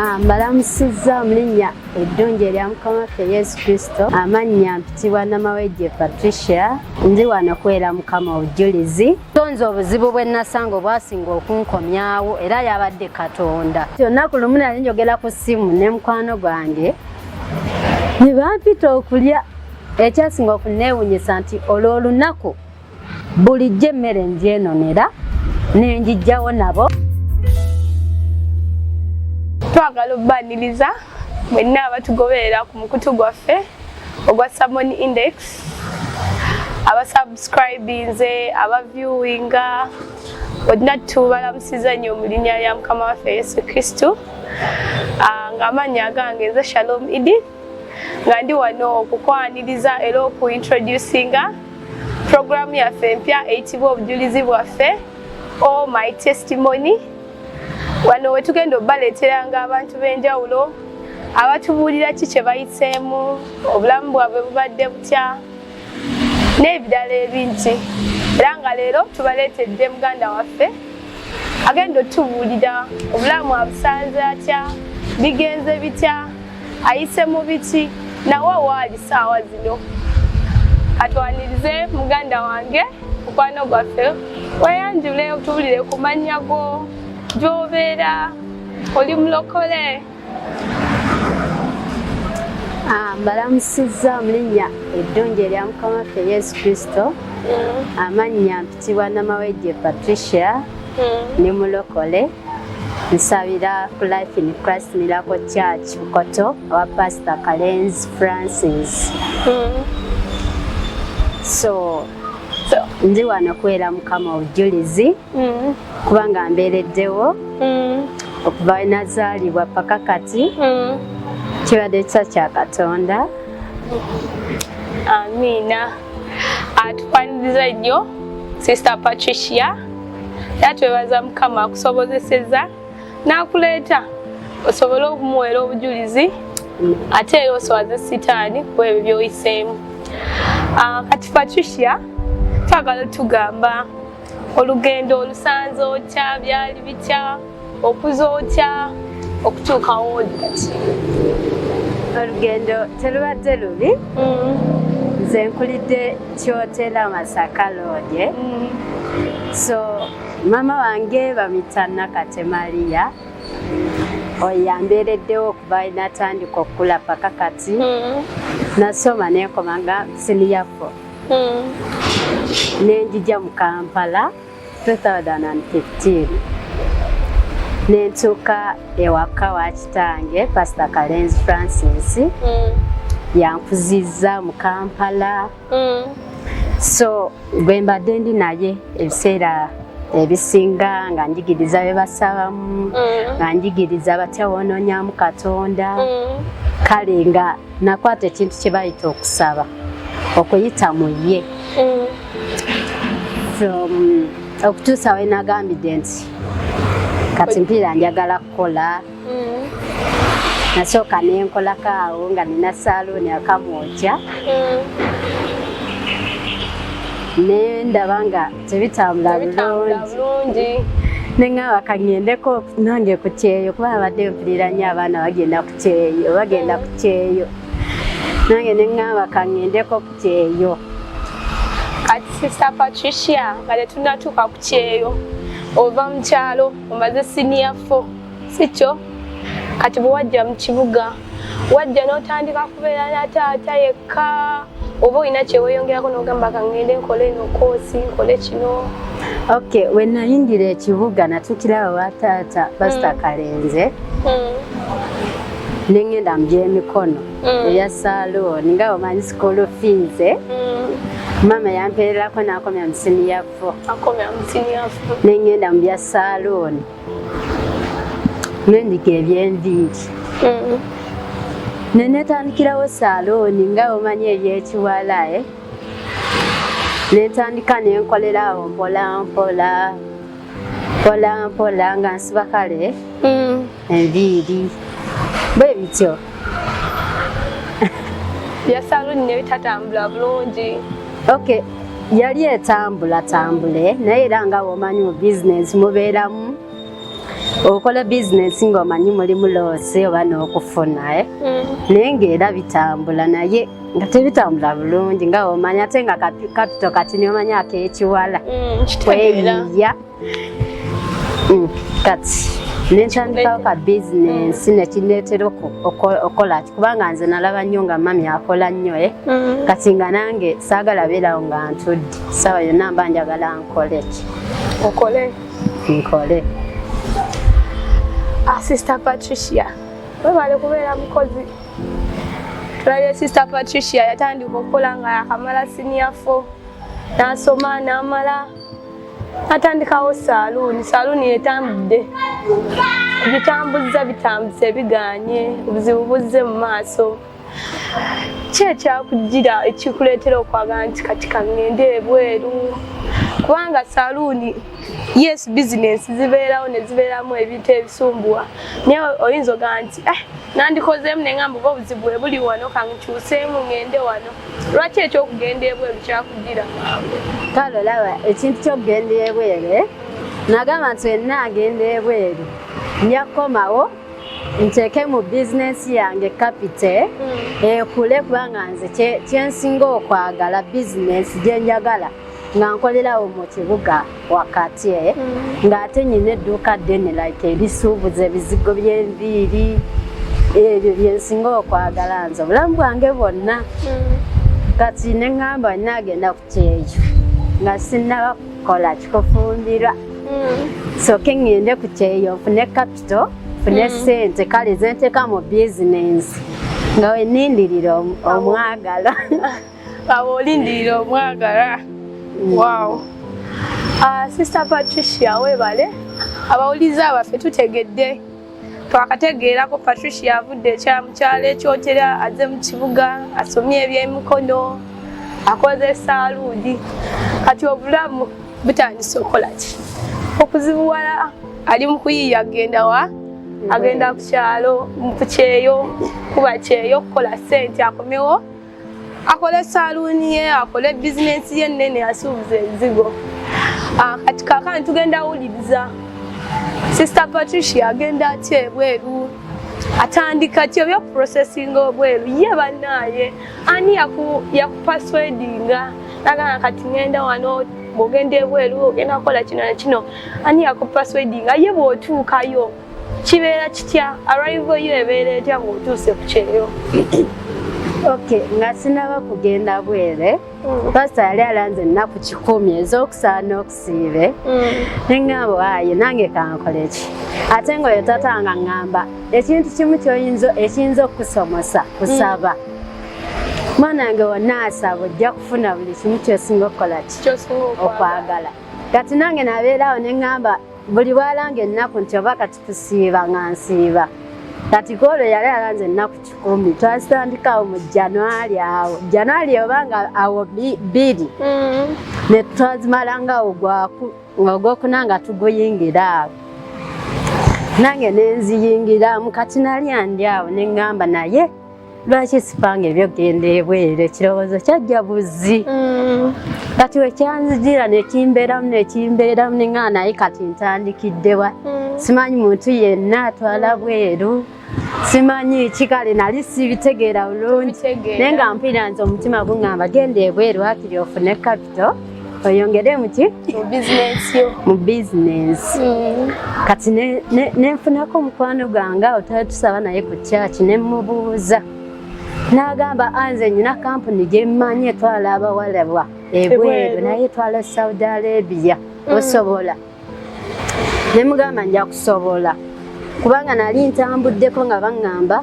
Mbalamusizza mu linnya eddungi erya Mukama waffe Yesu Kristo. Amannya mpitibwa Namawejje Patricia. Ndi wano kwera Mukama obujulizi. Tonze obuzibu bwe nasanga obwasinga okunkomyawo era yabadde Katonda. Olunaku lumu nali njogera ku ssimu ne mukwano gwange ne bampita okulya. Ekyasinga okuneewuunyisa nti olwo olunaku bulijjo emmere ngyeenonera ne njijjawo nabo. Twagala obbaniriza mwenna abatugoberera ku mukutu gwaffe ogwa Salmon Index, abasubscribinze, abaviewinga, bonna tubalamusiza nnyo mu linnya lya Mukama waffe Yesu Kristo. Ng'amannya gange nze Shalom Idi, nga ndi wano okukwaniriza era okuintroducinga programu yaffe empya eyitibwa obujulizi bwaffe, All My Testimony. Wano wetugenda obbaleeteranga abantu b'enjawulo abatubuulira ki kye bayiseemu, obulamu bwabwe bubadde butya n'ebirala ebingi. Era nga leero tubaleetedde muganda waffe agenda otubuulira obulamu abusanze atya, bigenze bitya, ayise mu biki, nawe waali ssaawa zino. Katwanirize muganda wange mukwano gwaffe, weeyanjule otubuulire ku mannya go, gy'obeera, oli mulokole. Mbalamusizza mu linnya eddungi erya Mukama waffe Yesu Kristo. Amannya mpitibwa Namawejje Patricia, ni mulokole. Nsabira ku Life in Christ Miracle Church Bukoto wa Pastor Kalenzi Francis. So ndi wano kwera Mukama obujulizi kubanga mbeereddewo okuva we nazaalibwa paka kati. Kibadde kya Katonda. Amiina. Atupaniza nnyo Sister Patricia. Era twebaza Mukama akusobozeseza n'akuleeta osobole okumuweera obujulizi ate era osowaze sitaani ku ebyo by'oyiseemu. Kati Patricia, twagala tugamba olugendo olusanze otya, byali bitya, okuza otya, okutuukawo oli kati? Olugendo terubadde lubi. Nze nkulidde Kyotera Masaka Road. So mama wange bamuyita Nakate Maria. Oyo yambeereddewo okuva natandika okukula paka kati. Nasoma nenkomanga senior 4. Nenjija mu Kampala 2015. Nentuuka ewaka wa kitange Pastor Kalenzi Francis. Yankuzizza mu Kampala. So bwe mbadde ndi naye ebiseera ebisinga nga njigiriza bye basabamu, nga njigiriza batya wonoonyaamu Katonda. Kale nga nakwata ekintu kye bayita okusaba, okuyita mu ye. From okutuusa we nagambidde nti kati mpira njagala kukola. Nasooka nenkolako awo nga nina saluuni akamwokya. Nendaba nga tebitambula bulungi. Neŋŋamba kaŋŋendeko nange ku kyeyo kuba abadde mpulira nnyo abaana bagenda ku kyeyo. Nange neŋŋamba kaŋŋendeko ku kyeyo. Kati Sister Patricia, nga tetunnatuuka ku kyeyo, ova mu kyalo omaze senior 4, si kyo? Kati bwe wajja mu kibuga, wajja n'otandika kubeera na taata yekka, oba olina kye weeyongerako n'ogamba kaŋŋende nkole eno koosi, nkole kino? Okay, we nayingira ekibuga natuukira awo wa taata Pastor Kalenzi. Nengenda mu by'emikono ebya saluuni nga omanyi school fees. Mama yampeererako n'akomya mu senior 4. Nengenda mu bya saluuni. Nendiga eby'enviiri. Netandikirawo saluuni nga omanyi eby'ekiwala. Netandika nenkolera awo mpola mpola nga nsiba kale enviiri. Bwe bityo. Bya saluuni ne bitatambula bulungi. Okay, yali etambula naye era nga omanyi mu business mubeeramu okola business ng'omanyi mulimu loosi oba n'okufuna naye ng'era bitambula naye nga tebitambula bulungi nga omanya ate nga kapito kati niomanya akekiwala kweyiya kati nentandikawo ka bizinensi nekineetera okola kubanga nze nalaba nnyo nga mami akola nnyo kati nga nange saagala beerawo nga ntudde sawa yonna mba njagala nkole nkole Sister Patricia webale kubeera mukozi tulabye Sister Patricia yatandika okukola nga yakamala senior 4 n'asoma n'amala atandikawo saluuni etambudde bitambuse biganye obuzibu buzze mu maaso ki ekyakugira ekikuleetera okwagala nti kati kaŋŋende ebweru kubanga saluuni yes bizinensi zibeerawo ne zibeeramu ebintu ebisumbuwa naye oyinza ogaa nti nandikozeemu neŋŋamba oba obuzibu bwe buli wano kankyuseemu ŋŋende wano lwaki ekyokugenda ebweru kyakugira kale olaba ekintu kyokugenda ebweru nagamba nti wenna agenda ebweru nja kukomawo nteeke mu bizinensi yange kapite ekule kubanga nze kyensinga okwagala bizinensi gyenjagala nga nkolerawo mu kibuga wakati ng'ate nyina edduuka ddene like ebisuubuza ebizigo by'enviiri ebyo byensinga okwagala nze obulamu bwange bwonna kati neŋŋamba nnaagenda ku kyeyo nga sinnaba kukola kikufumbirwa soke ŋŋende ku kyeyo nfune kapito nfune ssente kale zenteeka mu bizinensi nga wenindirira omwagala aba olindirira omwagala. Wow. Sister Patricia webale abawuliza abaffe tutegedde twakategeerako Patricia avudde ekyamukyalo ekyotera azze mu kibuga asomye ebyemikono akoze saaluudi kati obulamu butandise okukola ki okuzibuwala ali mu kuyiiya agenda wa agenda ku kyalo ku kyeyo kuba kyeyo okukola ssente akomewo akole saluuni ye akole bizinensi ye nnene asuubuza enzigo kati kaakano tugenda wuliriza Sister Patricia agenda atya ebweru atandika ki ebyo processing obweru ye bannaaye ani yakupaswedinga nagamba kati ngenda wano bw'ogenda ebweru ogenda kukola kino na kino ani yakupaswedinga ye bw'otuukayo kibeera kitya arrival yo ebeera etya bw'otuuse ku kyeyo Okay, nga sinaba kugenda bwere pastor yali alanze ennaku 10 ez'okusaana okusiibe neŋŋamba waaye nange kankole ki ate ng'oyo tatanga ŋŋamba ekintu kimu ekiyinza okusomosa kusaba mwana wange wonna asaba ojja kufuna buli kimu kyosinga okukola ki okwagala kati nange nabeerawo neŋŋamba buli bwalanga ennaku nti oba kati tusiiba nga nsiiba kati koolo yali alanze ennaku 10 twasitandikawo mu January awo January obanga awo 2 ne twazimalangawo ogwokuna nga tuguyingira awo nange nenziyingiramu kati nali andi awo neŋŋamba naye lwaki sipanga ebyogenda ebweru ekirowoozo kyajja buzzi kati wekyanzigira nekimbeeramu neŋŋamba naye kati ntandikiddewa simanyi muntu yenna atwala bweru simanyi kikale nali sibitegeera bulungi naye nga mpulira nti omutima guŋŋamba genda ebweru hakiri ofune kapito oyongere mu bizinensi kati nenfunako omukwano gwange awo twali tusaba naye ku kyaki nemubuuza n'agamba anze nyina kampuni gyemmanyi etwala abawalabwa ebweru naye etwala Saudi Arabia osobola nemugamba nja kusobola kubanga nali ntambuddeko nga baŋŋamba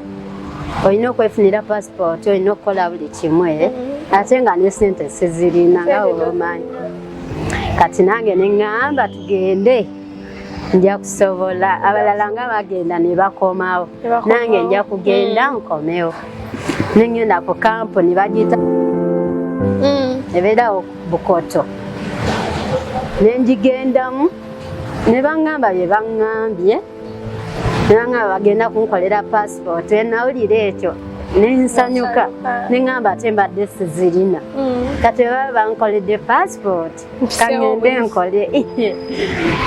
olina okwefunira passport olina okukola buli kimwe ate nga ne sente sizirina nga omanyi kati nange neŋŋamba tugende nja kusobola abalala nga bagenda ne bakomawo nange nja kugenda nkomewo neŋŋenda ku kampuni bagiyita ebeerawo Bukoto nenjigendamu ne baŋŋamba bye baŋŋambye ne baŋŋamba bagenda kunkolera passport enawulira ekyo nensanyuka neŋŋamba ate mbadde sizirina kati baba bankoledde passport kaŋŋende nkole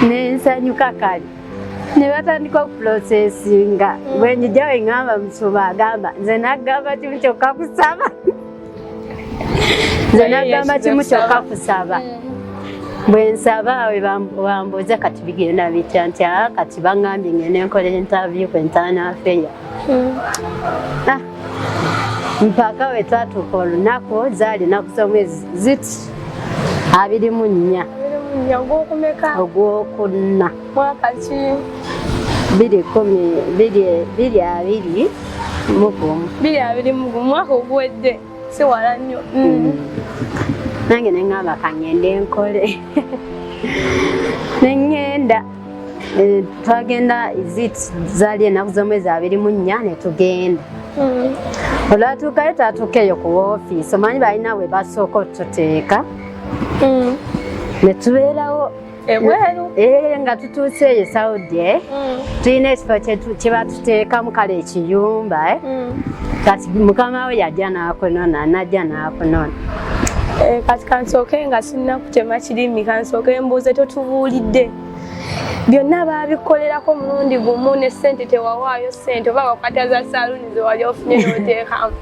nensanyuka kale ne batandika okuprocesinga bwe njija we ngamba Musuba agamba nze nagamba kimu kyokka kusaba nze nagamba kimu kyokka kusaba bwe nsaba awe bambuuza kati bigenda bitya nti kati bangambye ngende nkola interview ku internal affair mpaka we twatuuka olunaku zaali naku z'omwezi ziti 24 ogwokuna mwaka ki 2020 mwaka oguwedde si wala nnyo nange neŋŋamba kangende nkole neŋŋenda twagenda zaali ennaku z'omwezi 24 ne tugenda olwatuukayo twatuukeyo ku woofiisi omanyi balina bwe basooka otuteeka ne tubeerawo nga tutuuseeyo Saudi tulina ekifo kye batuteekamu kale ekiyumba kati mukama we yajja n'akunona najja n'akunona kati kansooke nga sinnakutema kirimi kansooke mbuuze totubuulidde byonna baabikolerako mulundi gumu ne ssente tewawaayo ssente oba wakata za saaluni ze wali ofunye n'oteekamu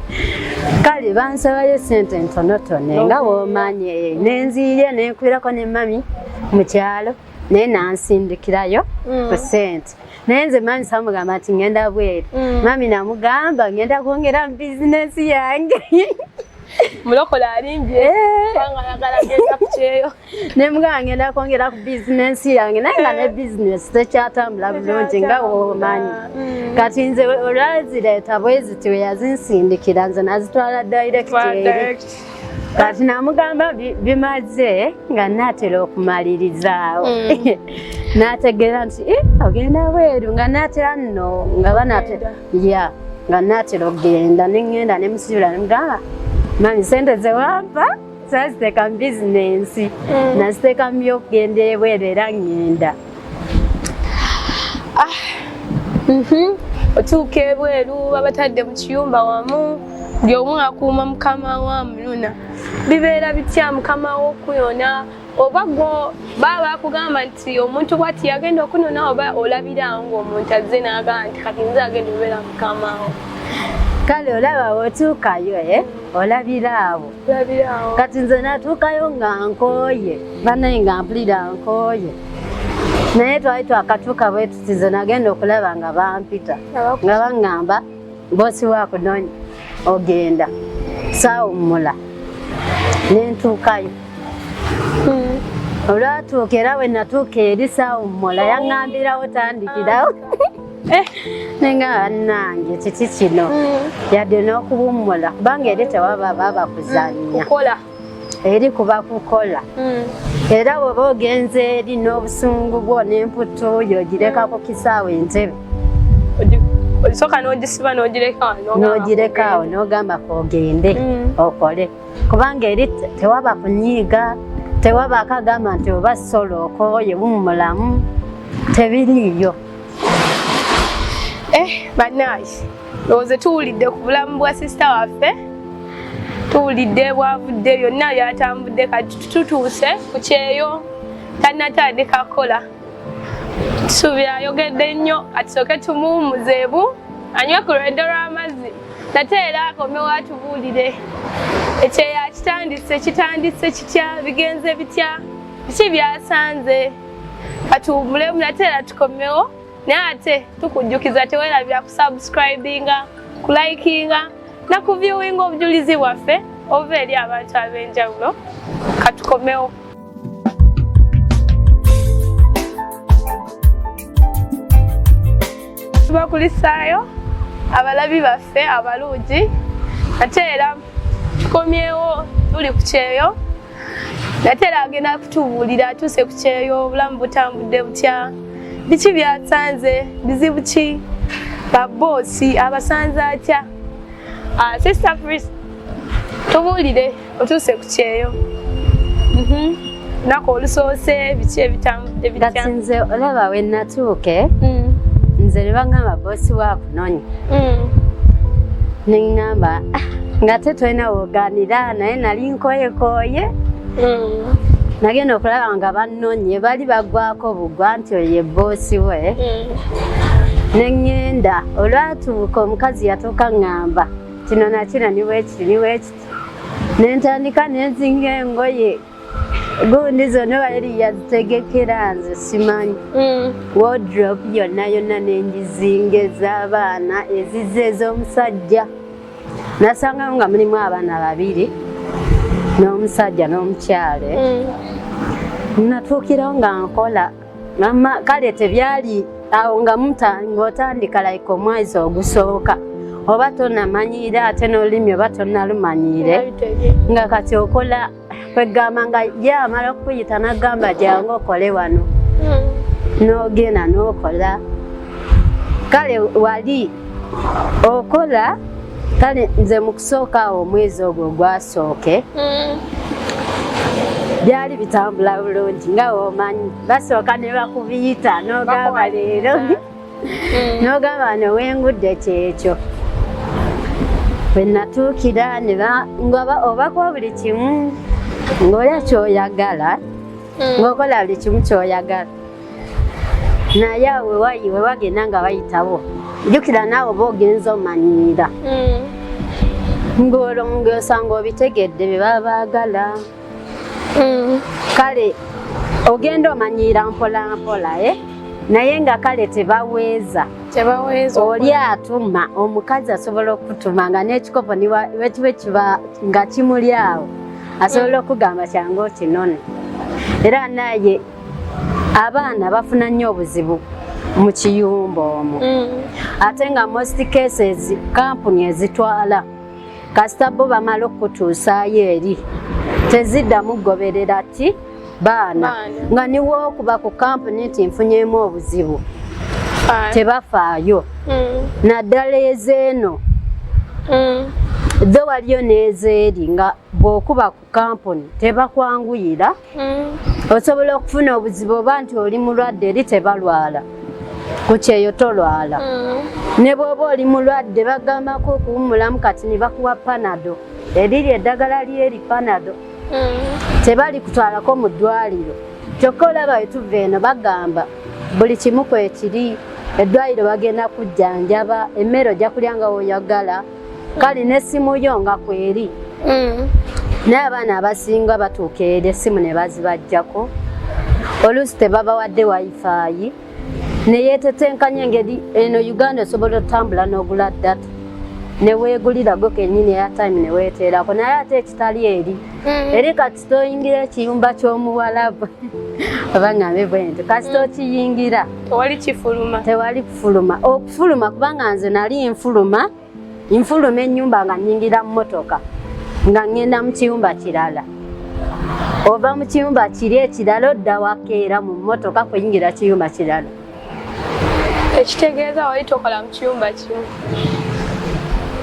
kale bansabayo ssente ntonotono nga bw'omanyi nenziirye nenkwirako ne mami mu kyalo naye nansindikirayo ku ssente naye nze mami samugamba nti ngenda bweru mami namugamba ngenda kwongera mu bizinesi yange mulokola alimbye kubanga ayagala genda ku kyeyo nemugamba ngenda kwongera ku bizinesi yange naye nga ne bizinesi tekyatambula bulungi nga womanyi kati nze olwazireeta bweziti we yazinsindikira nze nazitwala direct eri kati namugamba bimaze nga naatera okumalirizawo nategeera nti ogenda bweru nga naatera nno nga banatera nga naatera okugenda neŋŋenda nemusibira nemugamba mami sente ze wampa zaziteeka mu bizinensi naziteeka mu byokugenda ebweru era ŋŋenda otuuka ebweru babatadde mu kiyumba wamu buli omu akuuma mukama wa muluna bibeera bitya mukama w'okuyona oba gwo baba bakugamba nti omuntu bwati yagenda okunona oba olabira ng'omuntu azze n'agamba nti kati nze agenda obeera mukamawo kale olaba bw'otuukayo olabira abo kati nze natuukayo nga nkooye banaye nga mpulira nkooye naye twali twakatuuka bwe tuti nze nagenda okulaba nga bampita nga baŋŋamba boosi waakunoonya ogenda saawummula nentuukayo olwatuuka era bwe natuuka eri saawummula yaŋŋambirawo tandikirawo nenga nange kiki kino yadde n'okuwummula kubanga eri tewaba baba kuzannya eri kuba kukola era bw'oba ogenze eri n'obusungu bwo n'emputu yo ogirekako kisaawe entebe olisooka n'ogisiba n'ogirekawo n'ogamba kogende okole kubanga eri tewaba kunyiiga tewaba akagamba nti oba solo okooye wummulamu tebiriiyo bannaayi lowooza tuwulidde ku bulamu bwa sisita waffe tuwulidde bwavudde byonna byatambudde kati tutuuse ku kyeyo tannatandika kukola tusuubira ayogedde nnyo atusooke tumuwumuzeebu anywe ku lwendo lw'amazzi nate era akomewo atubuulire ekyeyo kitandise kitya bigenze bitya biki byasanze katuwummulemu nate era tukomewo naye ate tukujjukiza teweerabira kusubscribinga kulikinga na kuviewinga obujulizi bwaffe ova eri abantu ab'enjawulo katukomewo tubakulisaayo abalabi baffe abalungi ate era tukomyewo tuli ku kyeyo nate era agenda kutubuulira atuuse ku kyeyo obulamu butambudde butya biki byasanze bizibu ki baboosi abasanze atya sister Chris tubuulire otuuse ku kyeyo nako olusoose biki ebitambudde bitya kati nze olaba we natuuke nze ne baŋŋamba boosi waakunoonya neŋŋamba nga te tolina wogaanira naye nali nkooyekooye nagenda okulaba nga bannonye bali bagwako bugwa nti oyo ye boosi we. Neŋŋenda olwatuuka omukazi yatuuka ŋŋamba kino nakino ni bwekiti ne ntandika ne nzinga engoye gundi zonna bayeri yazitegekera nze simanyi. Wardrobe yonna ne ngizinga ez'abaana ezizze ez'omusajja. Nasangamu nga mulimu abaana 2 n'omusajja n'omukyale. Natuukirawo nga nkola kale tebyali awo nga ng'otandika like omwezi ogusooka oba tonamanyire ate n'olulimi oba tonnalumanyiire nga kati okola kwegamba nga yamala okuyita nagamba jangu okole wano n'ogenda n'okola kale wali okola kale nze mu kusooka awo omwezi ogwo gwasooke byali bitambula bulungi nga omanyi basooka ne bakubiyita n'ogamba leero n'ogamba nowengudde kyekyo bwe natuukira obakuwa buli kimu ng'olya kyoyagala ng'okola buli kimu kyoyagala naye awo we wagenda nga bayitawo jjukira naawe oba ogenza omanyiira ng'olwo ng'osanga obitegedde bye baba baagala. Kale ogenda omanyiira mpola mpola naye nga kale tebaweeza oli atuma omukazi asobola okutuma nga n'ekikopo wekibe kiba nga kimuli awo asobola okugamba kyangu okinone. Era naye abaana bafuna nnyo obuzibu mu kiyumba omwo ate nga most cases kampuni ezitwala kasita bo bamala okutuusaayo eri teziddamu goberera ti baana nga niwo okuba ku kampuni nti nfunyemu obuzibu tebafaayo naddala ezeeno zo waliyo n'ezeeri nga bw'okuba ku kampuni tebakwanguyira osobola okufuna obuzibu oba nti oli mulwadde eri tebalwala ku kyeyo tolwala ne bw'oba oli mulwadde bagambako okuwummulamu kati ne bakuwa panado eriri eddagala lyeri panado tebali kutwalako mu ddwaliro kyokka olaba wetuva eno bagamba buli kimu kwekiri eddwaliro bagenda kujjanjaba emmere ojja kulya nga woyagala kale n'essimu yo nga kweri naye abaana abasinga batuuka eri essimu ne bazibajjako oluusi tebabawadde wifi neyeetetenkanya engeri eno Uganda osobola otambula n'ogula data neweegulirago kennyini airtime neweeteerako naye ate ekitali eri kati toyingira ekiyumba ky'omuwalabu oba ngambe bwe nti kasi tokiyingira tewali kufuluma okufuluma kubanga nze nali nfuluma ennyumba nga nnyingira mu motoka nga ngenda mu kiyumba kirala ova mu kiyumba kiri ekirala odda wakeera mu motoka kuyingira kiyumba kirala. Ekitegeeza wali tokola mu kiyumba kimu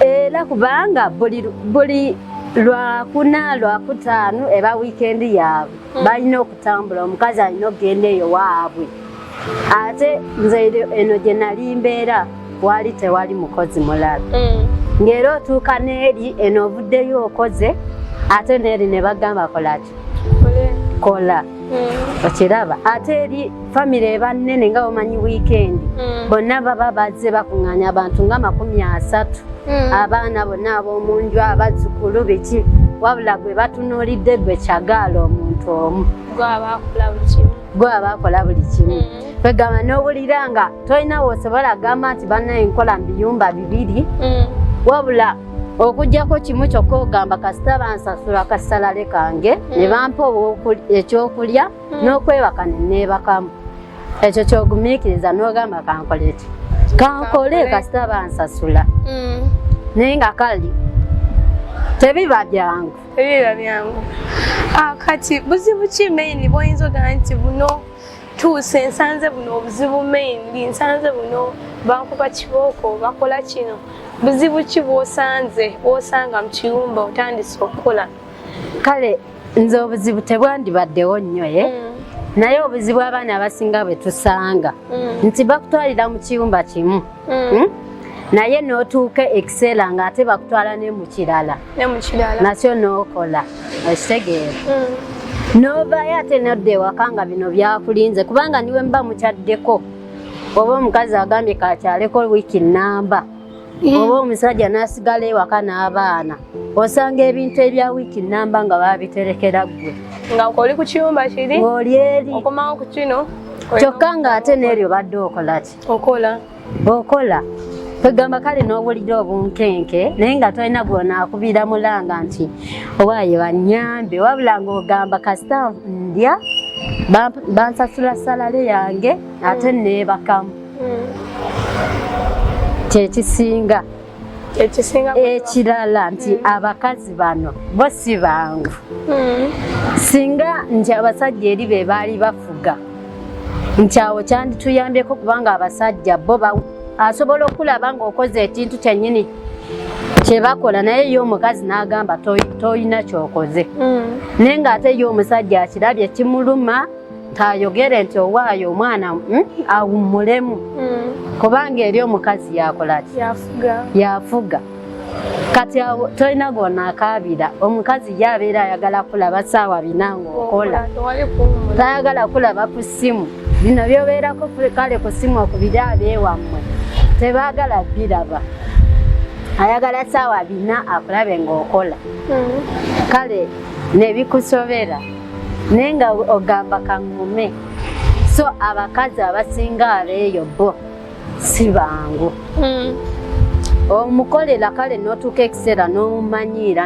era kubanga buli lwakuna lwakutaano eba wiikendi yaabwe balina okutambula omukazi alina okugenda eyo waabwe ate nze eno gye nali mbeera wali tewali mukozi mulala ng'era otuuka n'eri eno ovuddeyo okoze ate n'eri ne bagamba kolaki kola okiraba ate eri famire eba nnene nga omanyi wiikendi bonna baba bazze bakuŋŋaanya abantu nga 30 abaana bonna ab'omunju abazzukulu biki wabula gwe batunuulidde gwe kyagaala omuntu omu gwe abaakola buli kimu kwegamba n'owulira nga tolina wosobola gamba nti bannaye nkola mu biyumba 2 wabula okujjako kimu kyokka ogamba kasita bansasula akasalale kange ne bampa ekyokulya n'okwebaka ne neebakamu ekyo kyogumiikiriza n'ogamba kankole ki kankole kasita bansasula naye nga kali tebiba byangu kati buzibu ki maini bw'oyinza ogamba nti buno tuuse nsanze buno obuzibu maini nsanze buno bankuba kibooko bakola kino buzibu ki bw'osanga mu kiyumba otandise okukola? Kale nze obuzibu tebwandibaddewo nnyo naye obuzibu abaana abasinga bwe tusanga nti bakutwalira mu kiyumba kimu naye n'otuuka ekiseera ng'ate bakutwala ne mu kirala nakyo n'okola okitegeera Novaayo ate nodda ewaka nga bino byakulinze kubanga niwe mba mukyaddeko oba omukazi agambye kakyaleko wiiki nnamba oba omusajja n'asigala ewaka n'abaana osanga ebintu ebya wiiki nnamba nga babiterekera ggwe nga oli ku kiyumba kiri ng'oli eri okomawo ku kino kyokka ng'ate n'eryo badde okola ki okola kwegamba kale n'obulira obunkenke naye nga tolina gwonaakubira mulanga nti owaaye bannyambe wabula ng'ogamba kasita ndya bansasula salale yange ate neebakamu kyekisinga ekirala nti abakazi bano bo si bangu singa nti abasajja eri be baali bafuga nti awo kyandituyambyeko kubanga abasajja bo asobola okulaba ng'okoze ekintu kyennyini kyebakola naye ye omukazi n'agamba toyina kyokoze naye ng'ate ye omusajja akirabye kimuluma tayogere nti owaayo omwana awummulemu kubanga eri omukazi yakola ki yafuga kati awo tolina gwonaakaabira omukazi ye abeera ayagala kulaba ssaawa 4 ng'okola tayagala kulaba ku ssimu bino byobeerako kale ku ssimu okubiri abeewammwe tebaagala biraba ayagala ssaawa 4 akulabe ng'okola kale nebikusobera naye nga ogamba kaŋŋume so abakazi abasinga abeeyo bo si bangu omukolera kale n'otuuka ekiseera n'omumanyiira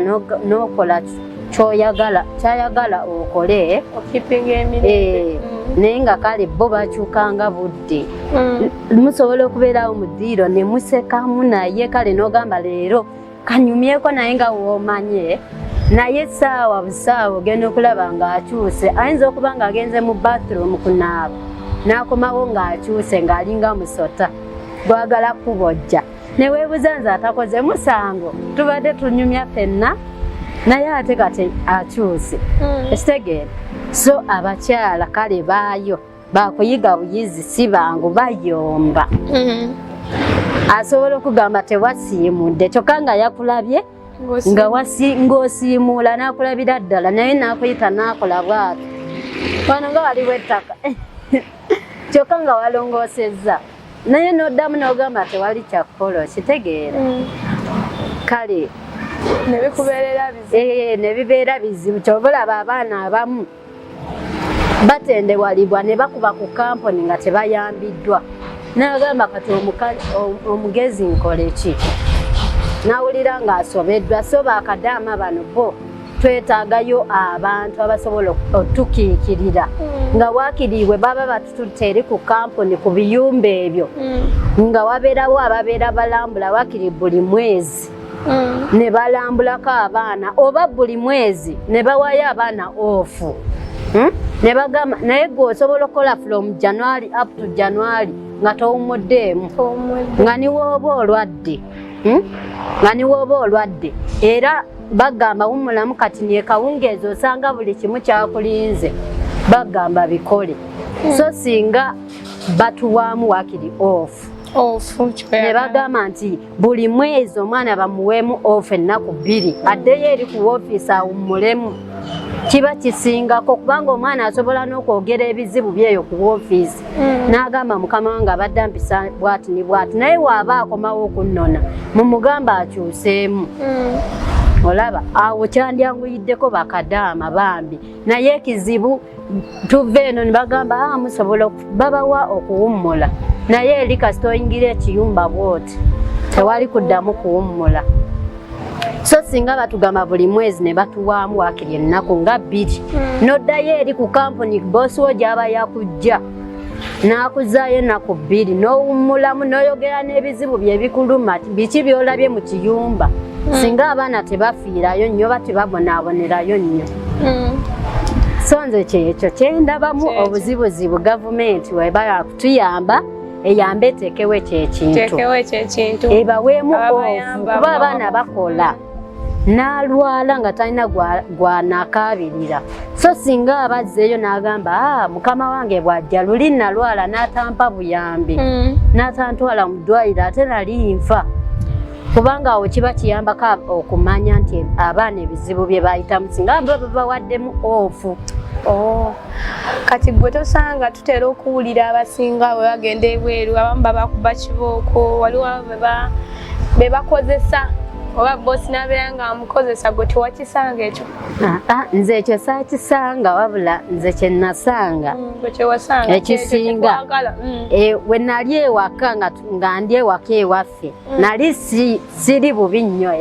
n'okola kyayagala okole naye nga kale bo bakyukanga budde musobola okubeerawo mu ddiiro ne musekamu naye kale n'ogamba leero kanyumyeko naye nga woomanye naye essaawa busaawa ogenda okulaba ng'akyuse ayinza okuba ng'agenze mu bathroom kunaaba n'akomawo ng'akyuse ng'alinga musota gwagala kubojja neweebuza nze atakoze musango tubadde tunyumya ffenna naye ate kati akyuse ekitegeera so abakyala kale baayo bakuyiga buyizi si bangu bayomba asobola okugamba tewasiimudde kyokka nga yakulabye ng'osiimuula n'akulabira ddala naye n'akuyita n'akola bw'ato wano nga waliwo ettaka kyokka nga walongoosezza naye n'oddamu n'ogamba tewali kyakukola okitegeera kale nebibeera bizibu kyobalaba abaana abamu batendewalibwa ne bakuba ku kampuni nga tebayambiddwa n'agamba kati omugezi nkole ki nawulira ng'asobeddwa so bakadaama bano bo twetaagayo abantu abasobola otukiikirira nga waakiriibwe baba batututte eri ku kampuni ku biyumba ebyo nga wabeerawo ababeera balambula waakiri buli mwezi ne balambulako abaana oba buli mwezi ne bawaayo abaana ofu ne bagamba naye gwe osobola okukola from January up to January nga towumuddeemu nga niwooba olwadde era bagamba wumulamu kati niye kawungeezi osanga buli kimu kyakulinze bagamba bikole so singa batuwaamu waakiri ofu ne bagamba nti buli mwezi omwana bamuweemu ofu ennaku 2 addeyo eri ku woofiisi awummulemu kiba kisingako kubanga omwana asobola n'okwogera ebizibu byeyo ku woofiisi n'agamba mukama wange abadde ampisa bwati ni bwati naye waaba akomawo okunnona mumugamba akyuseemu olaba awo kyandyanguyiddeko bakadaama bambi naye ekizibu tuva eno ne bagamba musobola babawa okuwummula naye eri kasita oyingira ekiyumba bwoti tewali kuddamu kuwummula so singa batugamba buli mwezi ne batuwaamu waakiri ennaku nga 2 n'oddayo eri ku kampuni boosi wo gy'aba yakujja n'akuzaayo ennaku 2 n'owummulamu n'oyogera n'ebizibu bye bikuluma biki by'olabye mu kiyumba singa abaana tebafiirayo nnyo oba tebabonaabonerayo nnyo so nze kyekyo kyendabamu obuzibuzibu gavumenti weba yakutuyamba eyambe eteekewo ekyekintu ebaweemu ofu kuba abaana bakola n'alwala nga talina gwanakaabirira so singa abazzeeyo n'agamba mukama wange bw'ajja luli nalwala n'atampa buyambi n'atantwala mu ddwaliro ate nali nfa kubanga awo kiba kiyambako okumanya nti abaana ebizibu bye bayitamu singa baba bawaddemu ofu. Kati gwe tosanga tutera okuwulira abasinga bwe bagenda ebweru abamu babakuba kibooko waliwo be bakozesa oba boosi n'abeera nga amukozesa gwe tewakisanga ekyo? Nze ekyo saakisanga wabula nze kye nasanga ekisinga we nali ewaka nga ndi ewaka ewaffe nali siri bubi nnyo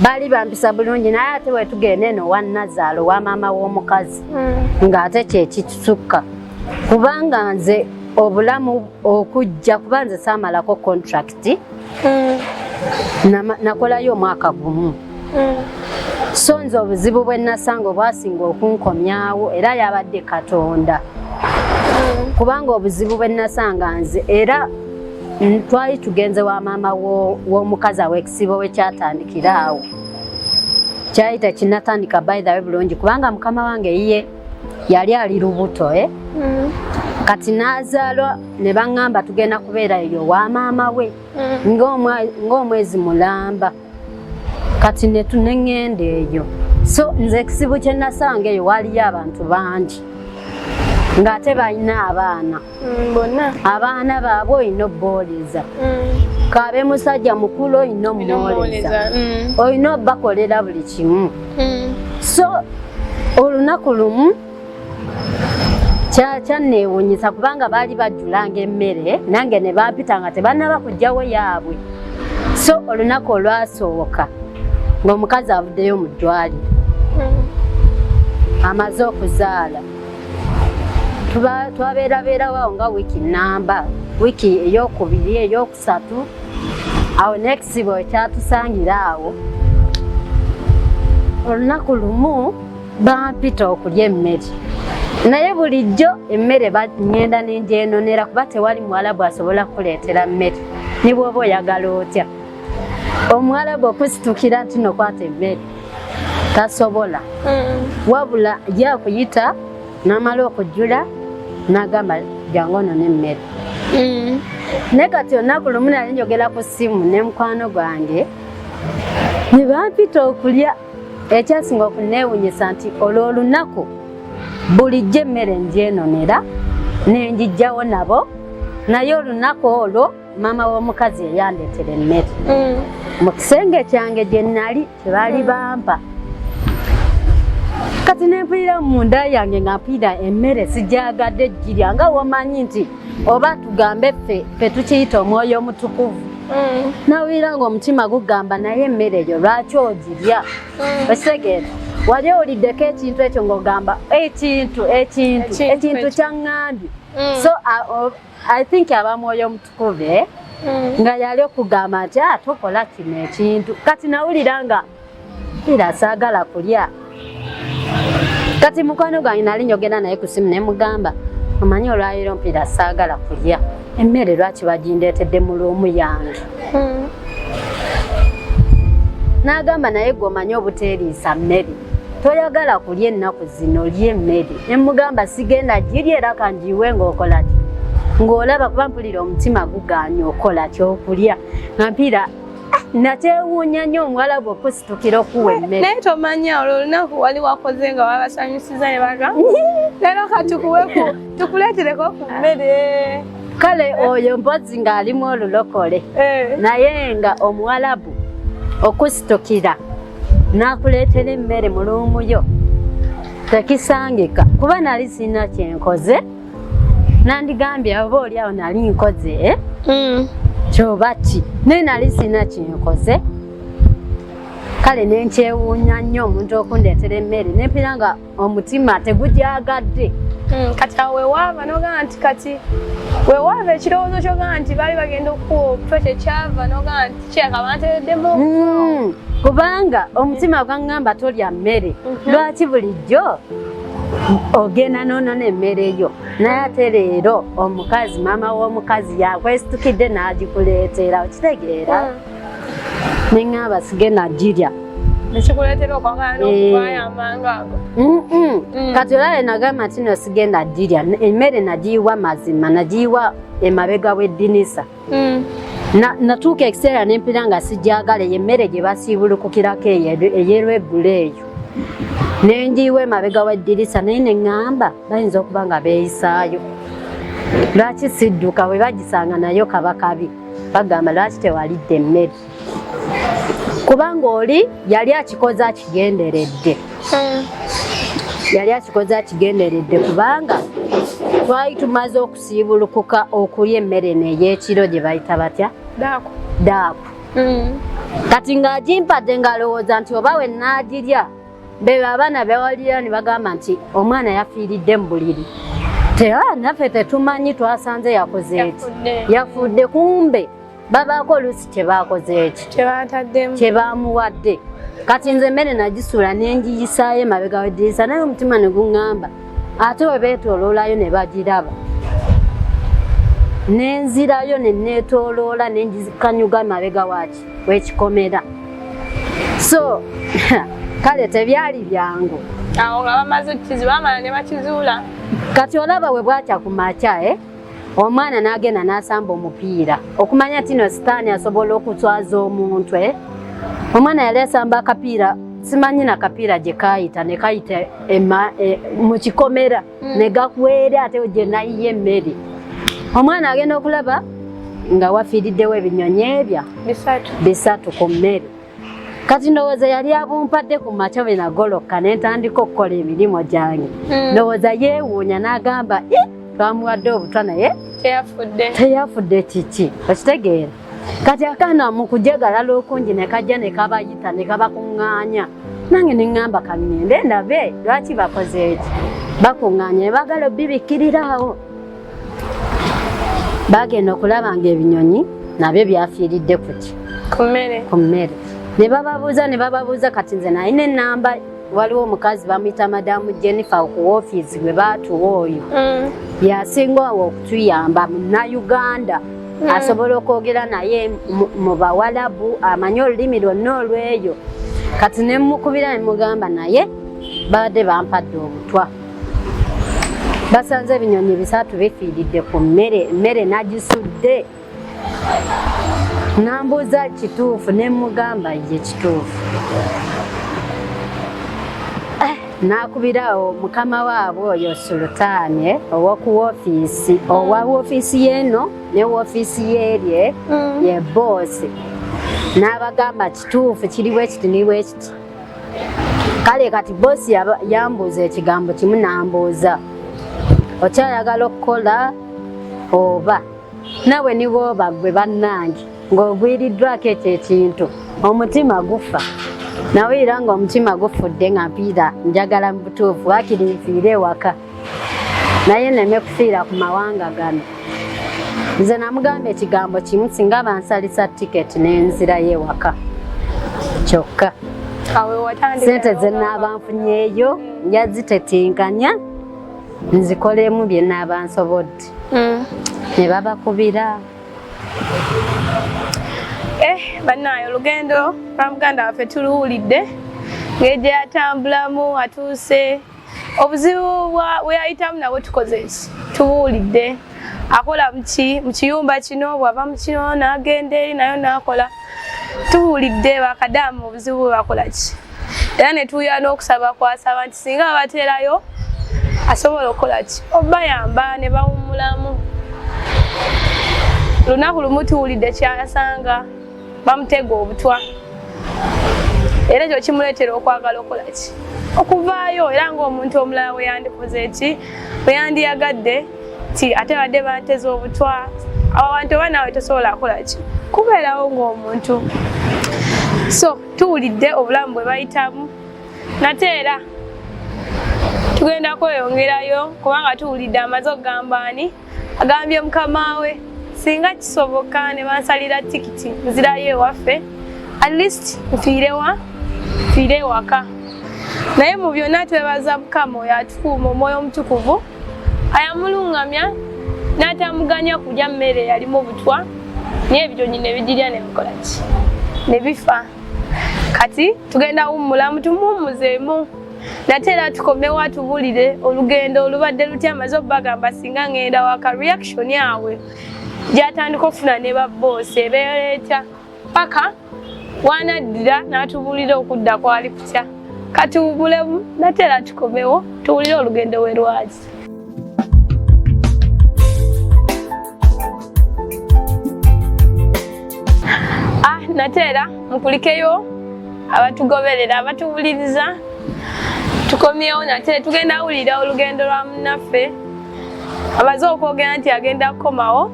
baali bampisa bulungi naye ate we tugenda eno wa Nazaalo wa maama w'omukazi ng'ate kyekitusukka kubanga nze obulamu okujja kuba nze saamalako contract nakolayo omwaka gumu so nze obuzibu bwe nasanga obwasinga okunkomyawo era yabadde Katonda kubanga obuzibu bwe nasanga nze era twali tugenze wa maama w'omukazi aw'ekisibo we kyatandikira awo kyali tekinnatandika by the way bulungi kubanga mukama wange ye yali ali lubuto kati n'azaalwa ne baŋŋamba tugenda kubeera eyo wa maama we ng'omwezi mulamba kati ne tuneŋŋenda eyo so nze ekisibu kye nasanga eyo waliyo abantu bangi ng'ate balina abaana baabwe olina obbooleza kaabe musajja mukulu olina omwoleza olina obbakolera buli kimu so olunaku lumu kyanneewuunyisa kubanga baali bajjulanga emmere nange ne bampita nga tebannaba kujjawo yaabwe so olunaku olwasooka ng'omukazi avuddeyo mu ddwaliro amaze okuzaala twabeerabeerawo awo nga wiiki ey'okubiri ey'okusatu awo n'ekisibo ekyatusangira awo olunaku lumu bampita okulya emmere naye bulijjo emmere ngenda nenjeenonera kuba tewali Mwarabu asobola kukuleetera mmere ne bw'oba oyagala otya Omwarabu okusitukira nti nokwata emmere tasobola wabula yakuyita n'amala okujjula n'agamba jangu onone emmere naye kati olunaku lumu nali njogera ku ssimu ne mukwano gwange ne bampita okulya ekyasinga okunneewuunyisa nti olwo olunaku bulijjo emmere njeenonera nenjijjawo nabo naye olunaku olwo maama w'omukazi eyandeetera emmere mu kisenge kyange gye nali tebaali bampa kati nempulira munda yange nga mpulira emmere sijaagadde girya nga womanyi nti oba tugambe ffe tukiyita omwoyo omutukuvu nawulira ng'omutima gugamba naye emmere eyo lwaki ogirya ekitegeera wali owuliddeko ekintu ekyo ng'ogamba ekintu kyaŋŋambye so I think aba mwoyo omutukuvu nga yali okugamba nti tokola kino ekintu kati nawulira nga mpira saagala kulya kati mukwano gwange nali njogera naye ku ssimu ne mugamba omanyi olwaliro mpira saagala kulya emmere lwaki bagindeetedde mu luumu yange n'agamba naye gwe omanyi obuteeriisa mmere toyagala kulya ennaku zino lya emmere ne mugamba sigenda girya era kangiwe ng'okola ki ng'olaba kuba mpulira omutima gugaanye okola kyokulya nga mpira nakyewuunya nnyo Omwarabu okusitukira okuwa emmere naye tomanya olwo olunaku wali wakoze nga babasanyusiza ne baga leero tukuleetereko ku mmere kale oyo mpozi ng'alimu olulokole naye nga Omuwarabu okusitukira n'akuleetera emmere mu luumu yo tekisangika kuba nali sina kyenkoze nandigambye oba oli awo nali nkoze kyoba ki naye nali sina kyenkoze kale nenkyewuunya nnyo omuntu okundeetera emmere nempira nga omutima tegujaagadde kati awo wewaava nogamba nti kati wewaava ekirowoozo kyogamba nti baali bagenda okuwa obutwa kyekyava nogamba nti kyekabantereddemu kubanga omutima gwaŋŋamba tolya mmere lwaki bulijjo ogenda noonona emmere yo naye ate leero omukazi maama w'omukazi yakwesitukidde n'agikuleetera okitegeera neŋŋamba sigenda girya nekikuleetera okwagala n'okuvaayo amangu ago kati olale nagamba nti no sigenda girya emmere nagiyiwa mazima nagiyiwa emabega w'eddinisa natuuka ekiseera nempira nga sijagala emmere gye basiibulukukirako ey'erweggula eyo nenjiwa emabega w'eddirisa naye neŋŋamba bayinza okuba nga beeyisaayo lwaki sidduka bwe bagisanga nayo kaba kabi bagamba lwaki tewalidde emmere kubanga oli yali akikoze akigenderedde kubanga twali tumaze okusiibulukuka okulya emmere n'ey'ekiro gye bayita batya daaku kati ng'agimpadde ng'alowooza nti oba we nnaagirya bebe abaana bewalira ne bagamba nti omwana yafiiridde mu buliri naffe tetumanyi twasanze yakoze eki yafudde kumbe babaako oluusi kyebakoze eki kyebamuwadde kati nze emmere nagisuula nenjiyisaayo emabega w'eddirisa naye omutima ne guŋŋamba ate we beetooloolayo ne bagiraba nenzirayo ne neetooloola nenjikanyuga emabega waki w'ekikomera so kale tebyali byangu awo nga bamaze okukiziba bamala ne bakizuula kati olaba we bwatya ku makya omwana n'agenda n'asamba omupiira okumanya tino sitaani asobola okutwaza omuntu omwana yali asamba akapiira simanyi nakapiira gye kayita ne kayita mu kikomera ne gakwera ate gye nayiye emmere omwana agenda okulaba nga wafiiriddewo ebinyonyi ebyo bisatu ku mmere kati ndowooza yali abumpadde ku makya bwe nagoloka ne ntandika okukola emirimu gyange ndowooza yeewuunya n'agamba twamuwadde obutwa naye teyafudde kiki okitegeera kati akaana mu kujegalala okungi ne kajja ne kabayita ne kabakuŋŋaanya nange ne ŋŋamba kaŋŋende ndabe lwaki bakoze eki bakuŋŋaanya ne baagala obbibikkiriraawo bagenda okulaba nga ebinyonyi nabyo byafiiridde ku mmere ne bababuuza kati nze nalina ennamba waliwo omukazi bamuyita madamu Jennifer ku woofiisi gwe baatuwa oyo yasinga okutuyamba munnayuganda asobola okwogera naye mu bawalabu amanyi olulimi lwonna olweyo kati ne mukubira ne mugamba naye babadde bampadde obutwa basanze ebinyonyi bisatu bifiiridde ku emmere nagisudde nambuuza kituufu ne mugamba ye kituufu nakubirawo mukama waabwe oyo sultaani owoku woofiisi owa woofiisi yeeno ne woofiisi yeerye ye boosi n'abagamba kituufu kiriwo ekiti niwo ekiti kale kati boosi yambuuza ekigambo kimu nambuuza okyayagala okukola oba nawe niwooba gwe bannange ng'ogwiriddwako ekyo ekintu omutima gufa nawulira nga omutima gufudde nga mpiira njagala mu butuufu wakiri nfiire ewaka naye neme kufiira ku mawanga gano nze namugamba ekigambo kimu singa bansalisa tiketi n'enzirayo ewaka kyokka sente ze naaba nfunyeeyo njazitetinkanya nzikolemu bye naaba nsobodde ne babakubira bannaayo olugendo lwa muganda waffe tuluwulidde ngeri yatambulamu atuuse obuzibu bwe yayitamu nabwe tukoze eki tubuwulidde akola mu kiyumba kino bw'ava mu kino n'agenda eri nayo n'akola tubuwulidde bakadaamu obuzibu bwe bakola ki era ne tuwulira n'okusaba kwasaba nti singa babateerayo asobola okukola ki obayamba ne bawummulamu lunaku lumu tuwulidde kyasanga bamutega obutwa era ekyo kimuleetera okwagala okukola ki okuvaayo era ng'omuntu omulala we yandikoze eki we yandiyagadde ti ate badde banteze obutwa abantu oba naawe tosobola kukola ki kubeerawo ng'omuntu so tuwulidde obulamu bwe bayitamu nate era tugenda kweyongerayo kubanga tuwulidde amaze okugamba ani agambye mukama we singa kisoboka ne bansalira tikiti nzirayo ewaffe at least nfiire ewaka naye mu byonna twebaza mukama oyo atukuuma omwoyo omutukuvu ayamulungamya n'atamuganya kulya mmere yalimu obutwa naye ebinyonyi ne bigirya ne bikola ki ne bifa kati tugenda wummulamu tumuwummuzeemu nate era tukomewo atubulire olugendo olubadde lutya amaze okubagamba singa ngenda waka reaction yaabwe gyatandika okufuna ne babboosi ebeereeta paka wanaddira n'atubuulira okudda kwali kutya katuwubulemu nateera tukomewo tuwulire olugendo we lwaki. Nateera mukulikeyo abatugoberera abatuwuliriza tukomyewo nateera tugenda wulira olugendo lwa munnaffe amaze okwogera nti agenda kukomawo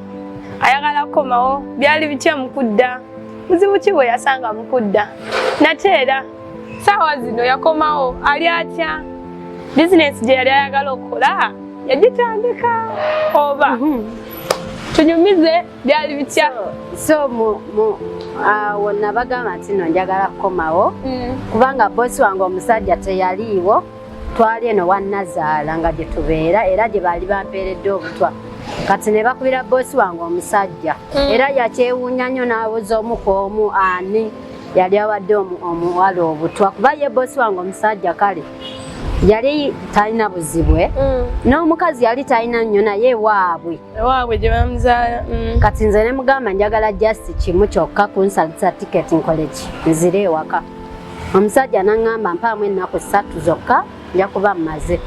ayagala kukomawo byali bitya mukudda muzibu ki bwe yasanga mukudda nateera saawa zino yakomawo ali atya bizinesi gye yali ayagala okukola yagitandika oba tunyumize byali bitya. So awo nabagamba nti no njagala kukomawo kubanga bosi wange omusajja teyaliiwo twali eno wannazaala nga gye tubeera era gye baali bampeeredde obutwa kati ne bakubira bosi wange omusajja era yakyewuunya nnyo n'abuuza omu ku omu ani yali awadde omuwala obutwa kuba ye bosi wange omusajja kale yali talina buzibwe n'omukazi yali talina nnyo naye waabwe gye bamuzaala kati nze ne mugamba njagala just kimu kyokka kunsalisa tiketi nkole ki nzire ewaka omusajja n'aŋŋamba mpaamu ennaku 3 zokka nja kuba mmaze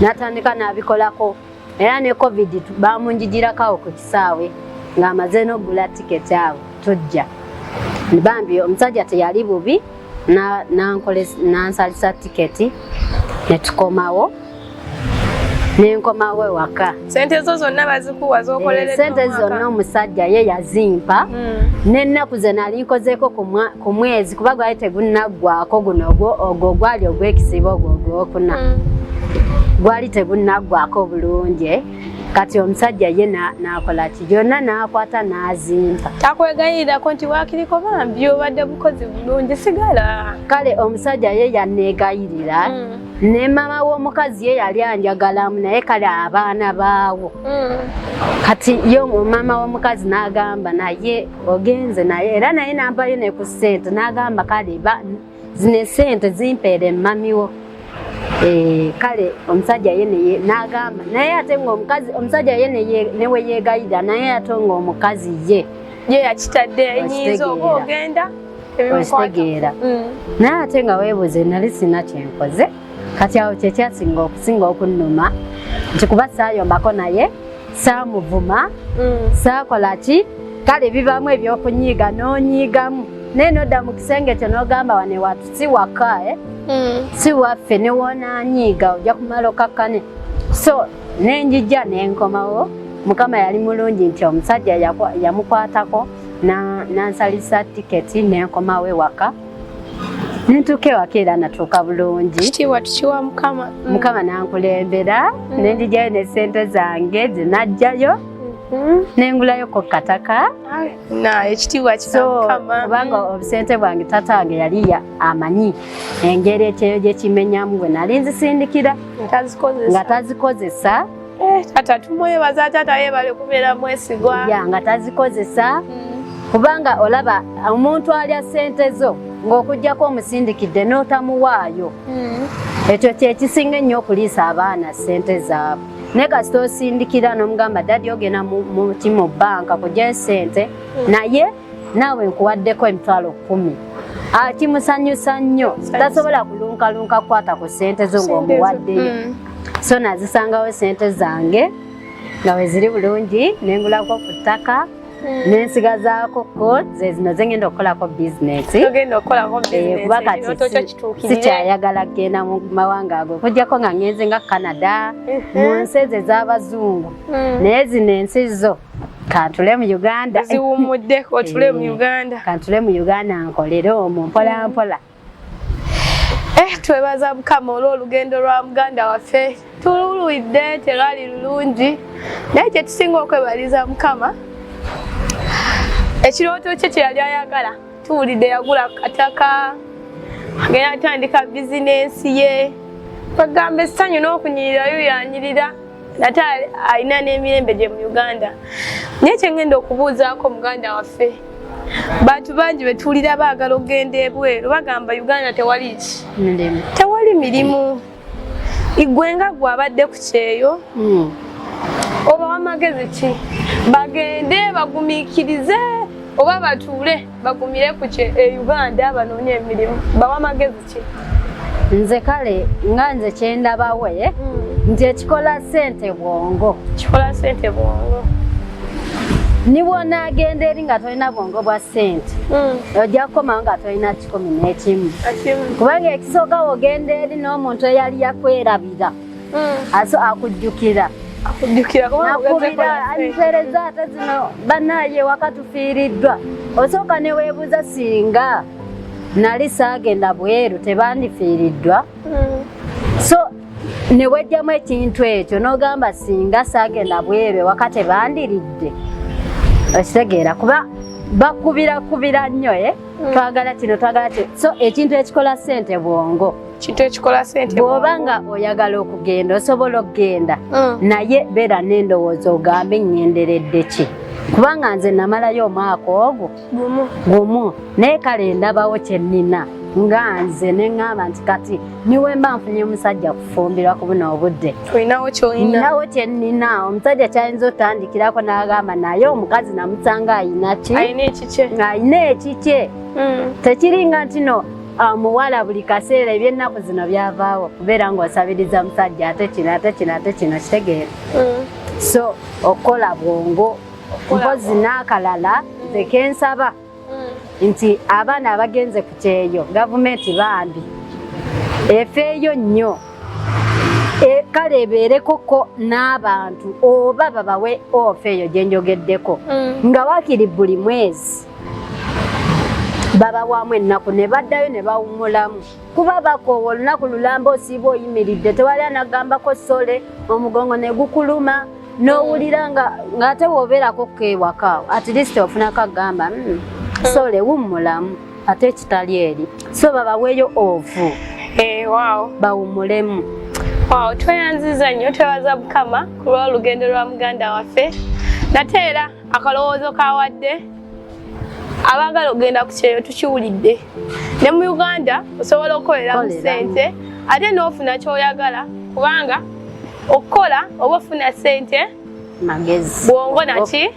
n'atandika n'abikolako era ne covid bamunjigirako ku kisaawe ng'amaze n'oggula tiketi awo tujja bambi omusajja teyali bubi n'ansalisa tiketi netukomawo nenkomawo ewaka. Sente zo zonna bazikuwa z'okoleredde sente zonna omusajja ye yazimpa n'ennaku ze nali nkozeeko ku mwezi kuba gwali tegunnaggwako guno ogwo gwali ogw'ekisibo ogwo ogwokuna gwali tegunnaggwako bulungi kati omusajja ye n'akola ki byonna n'akwata n'azimpa. Takwegayirako nti waakiriko bambi obadde bukozi bulungi sigala. Kale omusajja ye yanneegayirira ne mama w'omukazi ye yali anjagalamu naye kale abaana baawo kati yo mama w'omukazi n'agamba naye ogenze naye era naye nampayo ne ku ssente n'agamba kale zino sente zimpeere mamiwo. Kale omusajja ye n'agamba naye ate omusajja ye newe yeegayirira naye ate ng'omukazi ye yakitadde enyiiza oba ogenda okitegeera naye ate nga weebuze nali sina kyenkoze kati awo kyekyasinga okusinga okunnuma nti kuba saayombako naye saamuvuma saakola ki kale bivaamu ebyokunyiiga n'onyiigamu naye nodda mu kisenge kyo n'ogamba wane watu si waka si waffe ne woonanyiiga ojja kumala okakkane so nenjijja nenkomawo mukama yali mulungi nti omusajja yamukwatako nansalisa tiketi nenkomawo ewaka nentuuka ewaka era natuuka bulungi kitiibwa tukiwa mukama nankulembera nenjijjayo ne sente zange zinajjayo nengulayo ko kataka ekitiibwa kikamukama kubanga obusente bwange taata wange yali amanyi engeri ekyeyo gye kimenyamu bwe nali nzisindikira nga tazikozesa taata tumwebaza taata yebale kubeera mwesigwa nga tazikozesa kubanga olaba omuntu alya sente zo ng'okuggyako omusindikidde n'otamuwaayo ekyo kyekisinga ennyo okuliisa abaana sente zaabwe naye kasita osindikira n'omugamba dadi ogenda mu banka kugya sente naye naawe nkuwaddeko emitwalo 10 kimusanyusa nnyo tasobola kulunkalunka kukwata ku sente zo ng'omuwaddeyo so nazisangawo sente zange nga we ziri bulungi nengulako ku ttaka nensigazaako ko zezino zengenda okukolako bizinesi kuba kati sikyayagala kgenda mu mawanga ago okujjako nga ngenze nga Canada mu nsi ezo ez'abazungu naye zino ensi zo kantule mu Uganda ziwummudde otule mu Uganda kantule mu Uganda nkolere omwo mpola mpola. Twebaza Mukama olw'olugendo lwa muganda waffe tululwidde terwali lulungi naye kye tusinga okwebaliza Mukama ekirooto kye kye yali ayagala tuwulidde yagula kataka agenda atandika bizinensi ye bagamba essanyu n'okunyirirayo yanyirira ate alina n'emirembe gye mu Uganda naye kyengenda okubuuzaako muganda waffe bantu bangi betuwulira baagala okugenda ebweru bagamba Uganda tewali ki tewali mirimu igwe nga gw'abadde ku kyeyo oba magezi ki bagende bagumiikirize oba batuule bagumire ku Uganda banoonye emirimu bawa magezi ki? Nze kale nga nze kyendabawe nti ekikola ssente bwongo. Kikola ssente bwongo. Ni bw'onaagenda eri nga tolina bwongo bwa ssente ojja kukomawo nga tolina 11. Kubanga ekisooka wogenda eri n'omuntu eyali yakwerabira akujjukira nakubira antereza ate zino bannaaye waka tufiiriddwa. Osooka ne weebuuza singa nali saagenda bweru tebandifiiriddwa. So ne wejjamu ekintu ekyo n'ogamba singa saagenda bweru waka tebandiridde. Okitegeera kuba bakubira nnyo twagala kino twagala kino. So ekintu ekikola ssente bwongo. Kintu ekikola ssente bwongo. Bw'oba nga oyagala okugenda osobola okugenda naye beera n'endowooza ogambe nnyenderedde ki. Kubanga nze namalayo omwaka ogwo gumu naye kale ndabawo kyennina nga nze ne ŋŋamba nti kati niwe mba nfunye omusajja kufumbirwa ku buno obudde. Olinawo ky'olina? Ninawo kyennina. Omusajja kyayinza otandikirako n'agamba naye omukazi namusanga ayina ki? Ayina ekikye. Ayina ekikye. Tekiringa nti no omuwala buli kaseera eby'ennaku zino byavaawo kubeera ng'osabiriza musajja ate kino ate kino ate kino kitegeera. So okola bwongo. Mpozi n'akalala nze kensaba nti abaana abagenze ku kyeyo gavumenti bambi efeeyo nnyo kale ebeerekoko n'abantu oba babawe ofeeyo gye njogeddeko nga wakiri buli mwezi babawaamu ennaku ne baddayo ne bawummulamu kuba bakoowa olunaku lulamba osiiba oyimiridde tewali anagambako sole omugongo ne gukuluma n'owulira ng'ate bw'obeerako kewaka at least ofunako agamba sole wummulamu ate ekitali eri so babaweeyo ovu bawummulemu. Tweyanziza nnyo twebaza Mukama ku lw'olugendo lwa muganda waffe nate era akalowoozo kawadde abaagala okugenda ku kyeyo tukiwulidde. Ne mu Uganda osobola okukoleramu ssente ate n'ofuna ky'oyagala kubanga okukola oba ofuna ssente magezi bwongo naki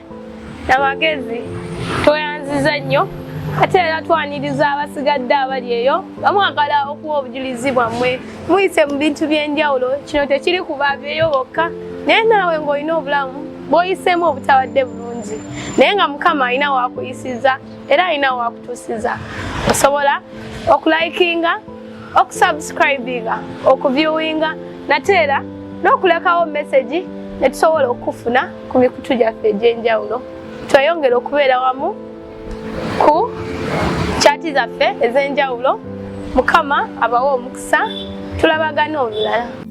n'amagezi. Tweyanziza nnyo ate era twaniriza abasigadde abali eyo bamwagala okuwa obujulizi bwammwe muyise mu bintu by'enjawulo. Kino tekiri ku baabeeyo bokka naye naawe ng'olina obulamu bw'oyiseemu obutabadde bulungi naye nga Mukama alina waakuyisiza era alina waakutuusiza. Osobola okulikinga, okusubscribinga, okuviewinga nate era n'okulekawo message ne tusobola okufuna ku mikutu gyaffe egy'enjawulo. Tweyongera okubeera wamu ku chaati zaffe ez'enjawulo. Mukama abawe omukisa tulabagana olulala.